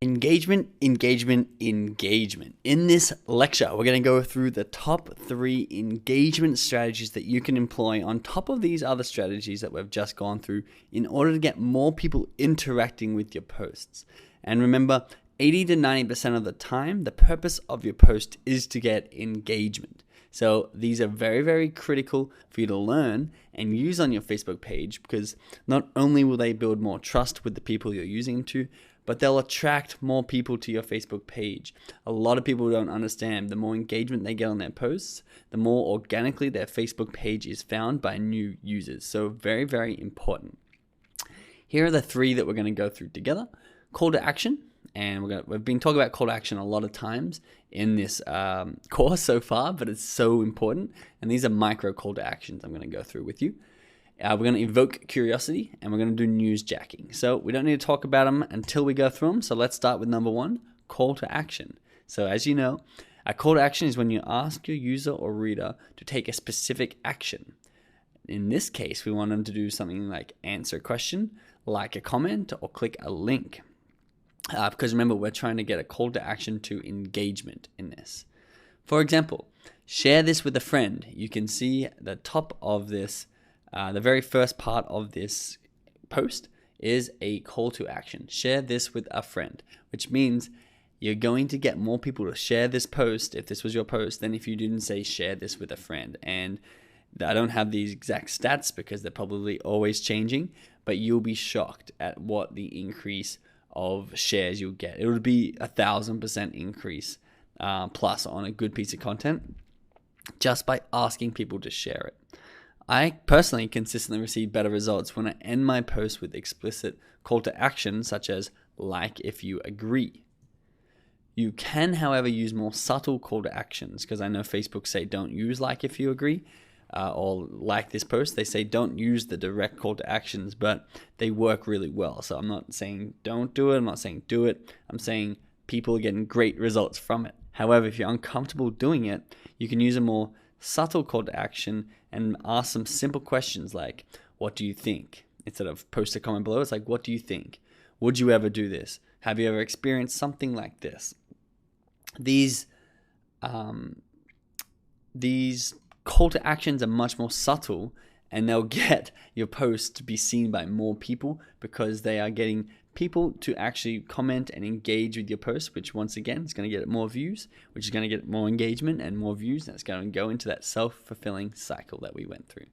Engagement, engagement, engagement. In this lecture, we're going to go through the top 3 engagement strategies that you can employ on top of these other strategies that we've just gone through in order to get more people interacting with your posts. And remember, 80 to 90% of the time, the purpose of your post is to get engagement. So these are very, very critical for you to learn and use on your Facebook page, because not only will they build more trust with the people you're using to, but they'll attract more people to your Facebook page. A lot of people don't understand the more engagement they get on their posts, the more organically their Facebook page is found by new users. So very, very important. Here are the 3 that we're going to go through together. Call to action. And we've been talking about call to action a lot of times in this course so far, but it's so important. And these are micro call to actions I'm going to go through with you. We're going to evoke curiosity, and we're going to do newsjacking. So we don't need to talk about them until we go through them. So let's start with number 1, call to action. So as you know, a call to action is when you ask your user or reader to take a specific action. In this case, we want them to do something like answer a question, like a comment, or click a link. Because remember, we're trying to get a call to action to engagement in this. For example, share this with a friend. You can see the top of this. The very first part of this post is a call to action. Share this with a friend, which means you're going to get more people to share this post if this was your post than if you didn't say share this with a friend. And I don't have these exact stats because they're probably always changing, but you'll be shocked at what the increase of shares you'll get. It would be 1,000% increase plus on a good piece of content just by asking people to share it. I personally consistently receive better results when I end my post with explicit call to action, such as like if you agree. You can, however, use more subtle call to actions, because I know Facebook say don't use like if you agree, or like this post. They say don't use the direct call to actions, but they work really well. So I'm not saying don't do it. I'm not saying do it. I'm saying people are getting great results from it. However, if you're uncomfortable doing it, you can use a more subtle call to action and ask some simple questions like, what do you think? Instead of post a comment below, it's like, what do you think? Would you ever do this? Have you ever experienced something like this? These call to actions are much more subtle, and they'll get your post to be seen by more people because they are getting people to actually comment and engage with your post, which once again is going to get more views, which is going to get more engagement and more views, and it's going to go into that self-fulfilling cycle that we went through.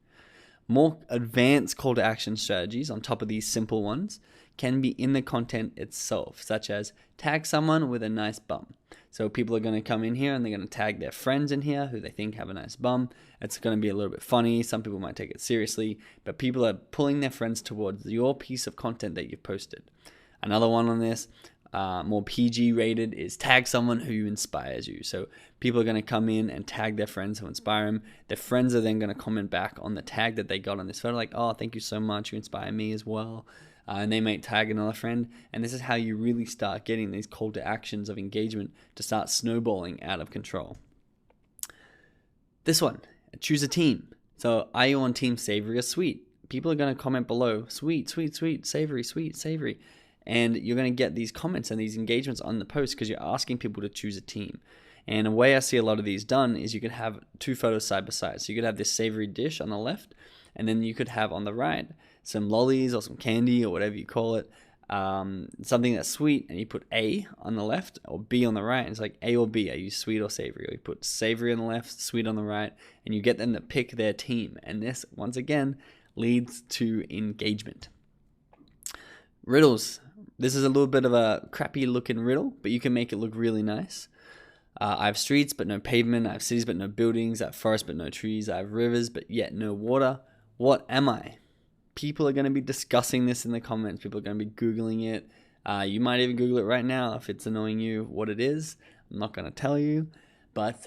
More advanced call to action strategies on top of these simple ones can be in the content itself, such as tag someone with a nice bum. So people are going to come in here and they're going to tag their friends in here who they think have a nice bum. It's going to be a little bit funny. Some people might take it seriously, but people are pulling their friends towards your piece of content that you've posted. Another one on this, more PG rated, is tag someone who inspires you. So people are going to come in and tag their friends who inspire them. Their friends are then going to comment back on the tag that they got on this photo, like, oh, thank you so much, you inspire me as well. And they might tag another friend. And this is how you really start getting these call to actions of engagement to start snowballing out of control. This one, choose a team. So are you on team savory or sweet? People are going to comment below, sweet, sweet, sweet, savory, sweet, savory. And you're going to get these comments and these engagements on the post because you're asking people to choose a team. And a way I see a lot of these done is you could have 2 photos side by side. So you could have this savory dish on the left, and then you could have on the right some lollies or some candy or whatever you call it, something that's sweet, and you put A on the left or B on the right. And it's like A or B, are you sweet or savory? Or you put savory on the left, sweet on the right, and you get them to pick their team. And this, once again, leads to engagement. Riddles. This is a little bit of a crappy looking riddle, but you can make it look really nice. I have streets but no pavement. I have cities but no buildings. I have forests but no trees. I have rivers but yet no water. What am I? People are going to be discussing this in the comments. People are going to be Googling it. You might even Google it right now if it's annoying you what it is. I'm not going to tell you. But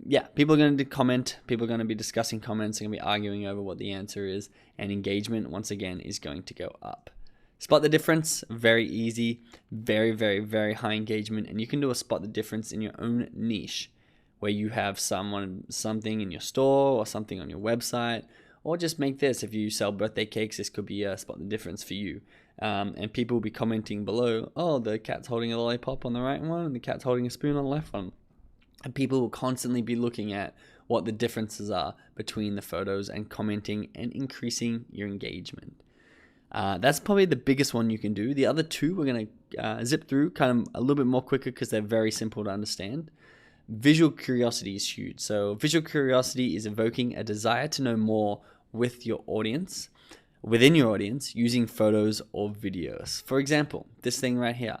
yeah, people are going to comment. People are going to be discussing comments. They're going to be arguing over what the answer is. And engagement, once again, is going to go up. Spot the difference, very easy, very, very, very high engagement. And you can do a spot the difference in your own niche, where you have something in your store or something on your website. Or just make this, if you sell birthday cakes, this could be a spot the difference for you. and people will be commenting below, oh, the cat's holding a lollipop on the right one and the cat's holding a spoon on the left one. And people will constantly be looking at what the differences are between the photos and commenting and increasing your engagement. That's probably the biggest one you can do. The other two we're going to zip through kind of a little bit more quicker because they're very simple to understand. Visual curiosity is huge. So visual curiosity is evoking a desire to know more within your audience using photos or videos. For example, this thing right here.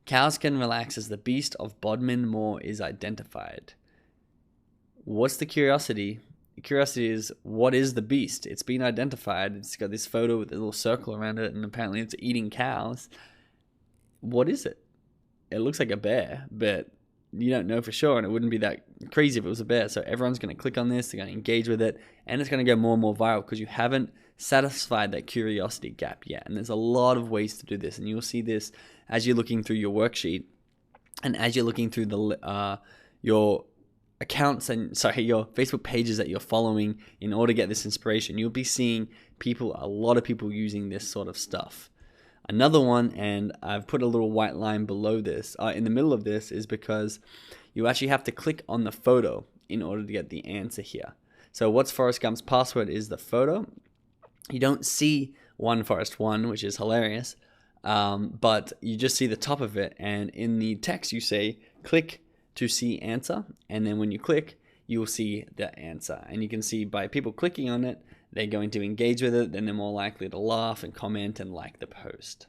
Cows can relax as the beast of Bodmin Moor is identified. What's the curiosity? The curiosity is, what is the beast? It's been identified. It's got this photo with a little circle around it, and apparently it's eating cows. What is it? It looks like a bear, but you don't know for sure, and it wouldn't be that crazy if it was a bear. So everyone's going to click on this, they're going to engage with it, and it's going to go more and more viral because you haven't satisfied that curiosity gap yet. And there's a lot of ways to do this, and you'll see this as you're looking through your worksheet and as you're looking through your accounts and your Facebook pages that you're following in order to get this inspiration. You'll be seeing a lot of people using this sort of stuff. Another one, and I've put a little white line below this, in the middle of this, is because you actually have to click on the photo in order to get the answer here. So what's Forrest Gump's password is the photo. You don't see One Forrest One, which is hilarious, but you just see the top of it, and in the text you say, click to see answer, and then when you click, you will see the answer. And you can see by people clicking on it, they're going to engage with it, then they're more likely to laugh and comment and like the post.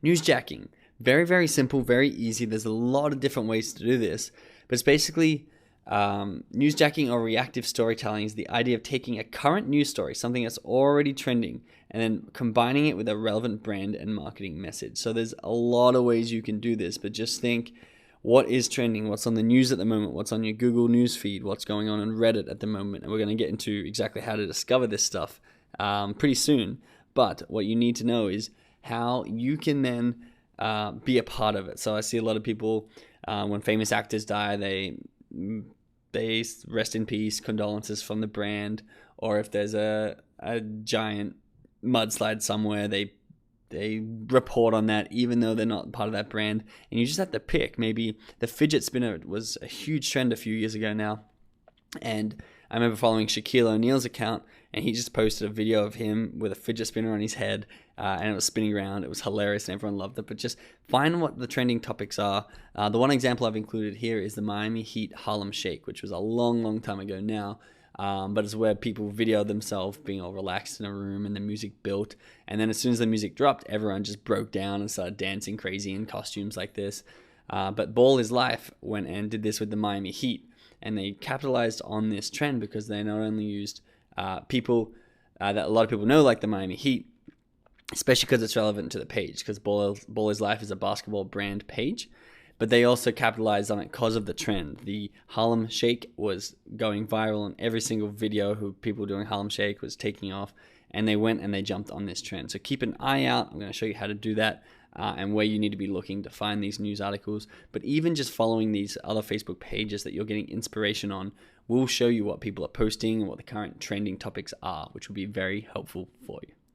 Newsjacking. Very, very simple, very easy. There's a lot of different ways to do this, but it's basically newsjacking or reactive storytelling is the idea of taking a current news story, something that's already trending, and then combining it with a relevant brand and marketing message. So there's a lot of ways you can do this, but just think, what is trending? What's on the news at the moment? What's on your Google News feed? What's going on Reddit at the moment? And we're going to get into exactly how to discover this stuff pretty soon. But what you need to know is how you can then be a part of it. So I see a lot of people, when famous actors die, they rest in peace, condolences from the brand. Or if there's a giant mudslide somewhere, they report on that even though they're not part of that brand. And you just have to pick. Maybe the fidget spinner was a huge trend a few years ago now, and I remember following Shaquille O'Neal's account, and he just posted a video of him with a fidget spinner on his head, and it was spinning around. It was hilarious and everyone loved it. But just find what the trending topics are. The one example I've included here is the Miami Heat Harlem Shake, which was a long time ago now. But it's where people video themselves being all relaxed in a room and the music built. And then as soon as the music dropped, everyone just broke down and started dancing crazy in costumes like this. But Ball is Life went and did this with the Miami Heat. And they capitalized on this trend because they not only used people that a lot of people know, like the Miami Heat, especially because it's relevant to the page, because Ball is Life is a basketball brand page. But they also capitalized on it because of the trend. The Harlem Shake was going viral, and every single video who people doing Harlem Shake was taking off, and they went and they jumped on this trend. So keep an eye out. I'm going to show you how to do that and where you need to be looking to find these news articles. But even just following these other Facebook pages that you're getting inspiration on will show you what people are posting and what the current trending topics are, which will be very helpful for you.